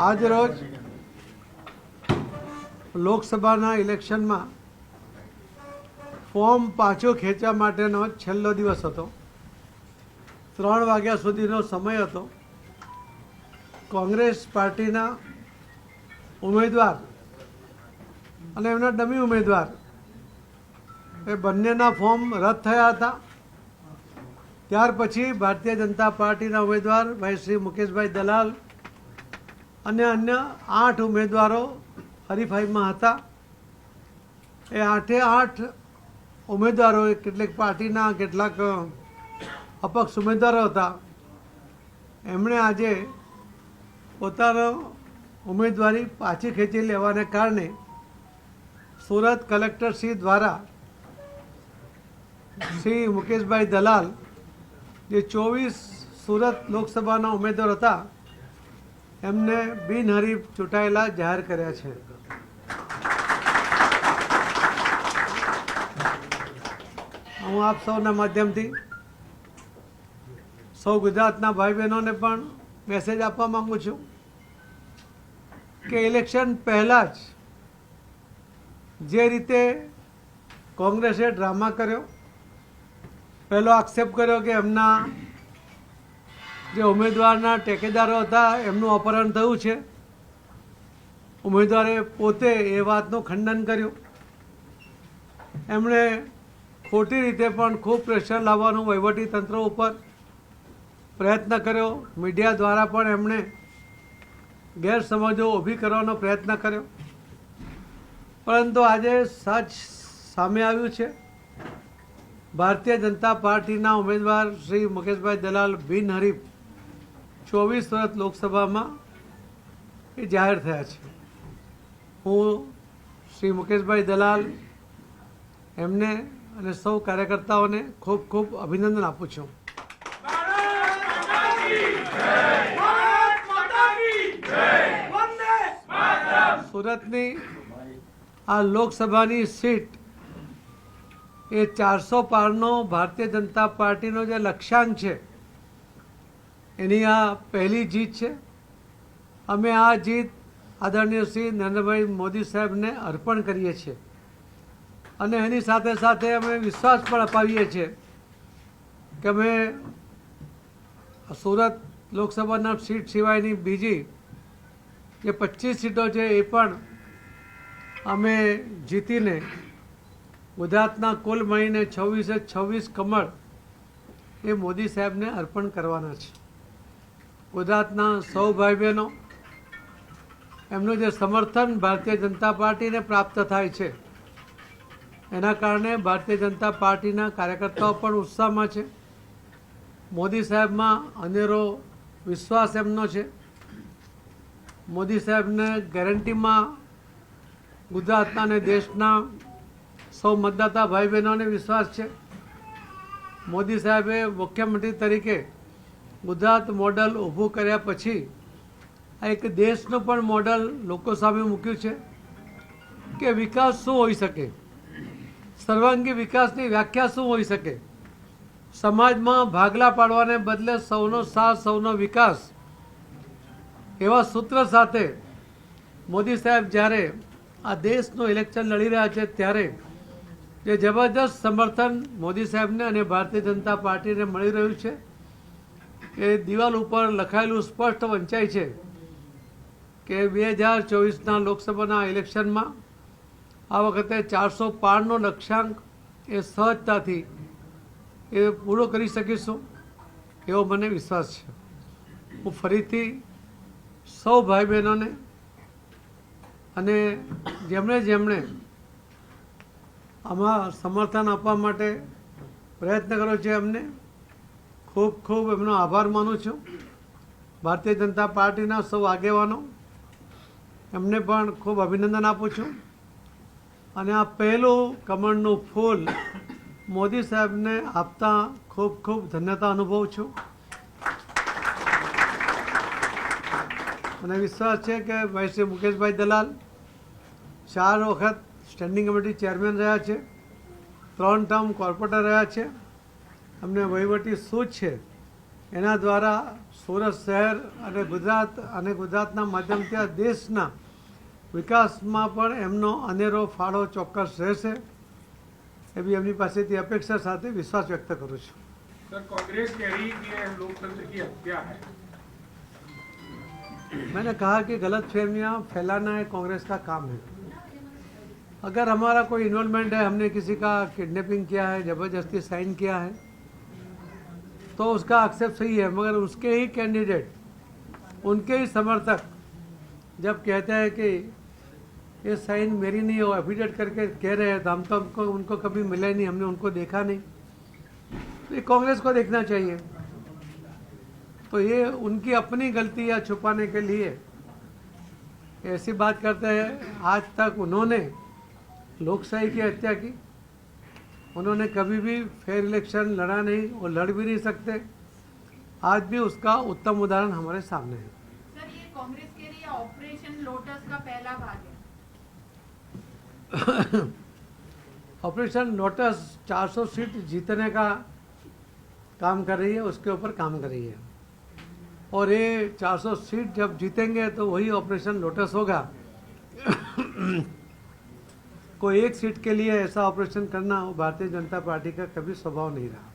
આજ રોજ લોકસભાના ઇલેક્શનમાં ફોર્મ પાછું ખેંચવા માટેનો છેલ્લો દિવસ હતો। 3 વાગ્યા સુધીનો સમય હતો। કોંગ્રેસ પાર્ટીના ઉમેદવાર અને એમના ડમી ઉમેદવાર એ બંનેના ફોર્મ રદ થયા હતા। ત્યાર પછી ભારતીય જનતા પાર્ટીના ઉમેદવાર ભાઈ શ્રી મુકેશભાઈ દલાલ અને અન્ય 8 ઉમેદવારો હરીફાઈમાં હતા। એ 8 ઉમેદવારોએ કેટલીક પાર્ટીના કેટલાક અપક્ષ ઉમેદવારો હતા, એમણે આજે પોતાનો ઉમેદવારી પાછી ખેંચી લેવાને કારણે સુરત કલેક્ટરશ્રી દ્વારા શ્રી મુકેશભાઈ દલાલ જે 24 સુરત લોકસભાના ઉમેદવાર હતા એમને બિનહરીફ ચૂંટાયેલા જાહેર કર્યા છે। હું આપ સૌના માધ્યમથી સૌ ગુજરાતના ભાઈ બહેનોને પણ મેસેજ આપવા માગું છું કે ઇલેક્શન પહેલાં જ જે રીતે કોંગ્રેસે ડ્રામા કર્યો, પહેલો આક્ષેપ કર્યો કે એમના જે ઉમેદવારના ટેકેદારો હતા એમનું અપહરણ થયું છે, ઉમેદવારે પોતે એ વાતનું ખંડન કર્યું। એમણે ખોટી રીતે પણ ખૂબ પ્રેશર લાવવાનું વહીવટી તંત્ર ઉપર પ્રયત્ન કર્યો। મીડિયા દ્વારા પણ એમણે ગેરસમજો ઊભી કરવાનો પ્રયત્ન કર્યો, પરંતુ આજે સચ સામે આવ્યું છે। ભારતીય જનતા પાર્ટીના ઉમેદવાર શ્રી મુકેશભાઈ દલાલ બિનહરીફ 24 સુરત લોકસભામાં એ જાહેર થયા છે। હું શ્રી મુકેશભાઈ દલાલ એમને અને સૌ કાર્યકર્તાઓને ખૂબ ખૂબ અભિનંદન આપું છું। સુરતની આ લોકસભાની સીટ એ 400 પારનો ભારતીય જનતા પાર્ટીનો જે લક્ષ્યાંક છે એની આ પહેલી જીત છે। અમે આ જીત આદરણીય શ્રી નરેન્દ્રભાઈ મોદી સાહેબને અર્પણ કરીએ છીએ અને એની સાથે સાથે અમે વિશ્વાસ પણ અપાવીએ છીએ કે અમે સુરત લોકસભાના સીટ સિવાયની બીજી જે 25 સીટો છે એ પણ અમે જીતીને ગુજરાતના કુલ મળીને 26 કમળ એ મોદી સાહેબને અર્પણ કરવાના છે। ગુજરાતના સૌ ભાઈ બહેનો એમનું જે સમર્થન ભારતીય જનતા પાર્ટીને પ્રાપ્ત થાય છે એના કારણે ભારતીય જનતા પાર્ટીના કાર્યકર્તાઓ પણ ઉત્સાહમાં છે। મોદી સાહેબમાં અનેરો વિશ્વાસ એમનો છે। મોદી સાહેબને ગેરંટીમાં ગુજરાતના અને દેશના સૌ મતદાતા ભાઈ બહેનોને વિશ્વાસ છે। મોદી સાહેબે મુખ્યમંત્રી તરીકે ગુજરાત મોડલ ઊભું કર્યા પછી આ એક દેશનું પણ મોડલ લોકો સામે મૂક્યું છે કે વિકાસ શું હોઈ શકે, સર્વાંગી વિકાસની વ્યાખ્યા શું હોઈ શકે। સમાજમાં ભાગલા પાડવાને બદલે સૌનો સાથ સૌનો વિકાસ એવા સૂત્ર સાથે મોદી સાહેબ જ્યારે આ દેશનું ઇલેક્શન લડી રહ્યા છે ત્યારે જે જબરદસ્ત સમર્થન મોદી સાહેબને અને ભારતીય જનતા પાર્ટીને મળી રહ્યું છે એ દિવાલ ઉપર લખાયેલું સ્પષ્ટ વંચાય છે કે 2024ના લોકસભાના ઇલેક્શનમાં આ વખતે 400 પારનો લક્ષ્યાંક એ સહજતાથી એ પૂરો કરી શકીશું એવો મને વિશ્વાસ છે। હું ફરીથી સૌ ભાઈ બહેનોને અને જેમણે આમાં સમર્થન આપવા માટે પ્રયત્ન કર્યો છે એમને ખૂબ ખૂબ એમનો આભાર માનું છું। ભારતીય જનતા પાર્ટીના સૌ આગેવાનો એમને પણ ખૂબ અભિનંદન આપું છું અને આ પહેલું કમળનું ફૂલ મોદી સાહેબને આપતા ખૂબ ખૂબ ધન્યતા અનુભવું છું અને વિશ્વાસ છે કે ભાઈ શ્રી મુકેશભાઈ દલાલ 4 વખત સ્ટેન્ડિંગ કમિટી ચેરમેન રહ્યા છે, 3 ટર્મ કોર્પોરેટર રહ્યા છે, અમને વહીવટી સૂઝ છે એના દ્વારા સુરત શહેર અને ગુજરાતના માધ્યમથી આ દેશના વિકાસમાં પણ એમનો અનેરો ફાળો ચોક્કસ રહેશે એવી એમની પાસેથી અપેક્ષા સાથે વિશ્વાસ વ્યક્ત કરું છું। सर, कांग्रेस कह रही है कि यह लोकतंत्र की हत्या है। मैंने कहा कि गलत फहमियाँ फैलाना है कांग्रेस का काम है। अगर हमारा कोई इन्वॉल्वमेंट है, हमने किसी का किडनैपिंग किया है, ज़बरदस्ती साइन किया है, तो उसका एक्सेप्ट सही है, मगर उसके ही कैंडिडेट, उनके ही समर्थक जब कहते हैं कि ये साइन मेरी नहीं हो, एफिडेविट करके कह रहे हैं, तो हम तो उनको कभी मिले नहीं, हमने उनको देखा नहीं, तो ये कांग्रेस को देखना चाहिए। तो ये उनकी अपनी गलती या छुपाने के लिए ऐसी बात करते हैं। आज तक उन्होंने लोकशाही की हत्या की, उन्होंने कभी भी फेयर इलेक्शन लड़ा नहीं और लड़ भी नहीं सकते। आज भी उसका उत्तम उदाहरण हमारे सामने है। सर, ये कांग्रेस के लिए ऑपरेशन लोटस का पहला भाग है। ऑपरेशन लोटस 400 सीट जीतने का काम कर रही है, उसके ऊपर काम कर रही है, और ये 400 सीट जब जीतेंगे तो वही ऑपरेशन लोटस होगा। कोई एक सीट के लिए ऐसा ऑपरेशन करना वो भारतीय जनता पार्टी का कभी स्वभाव नहीं रहा।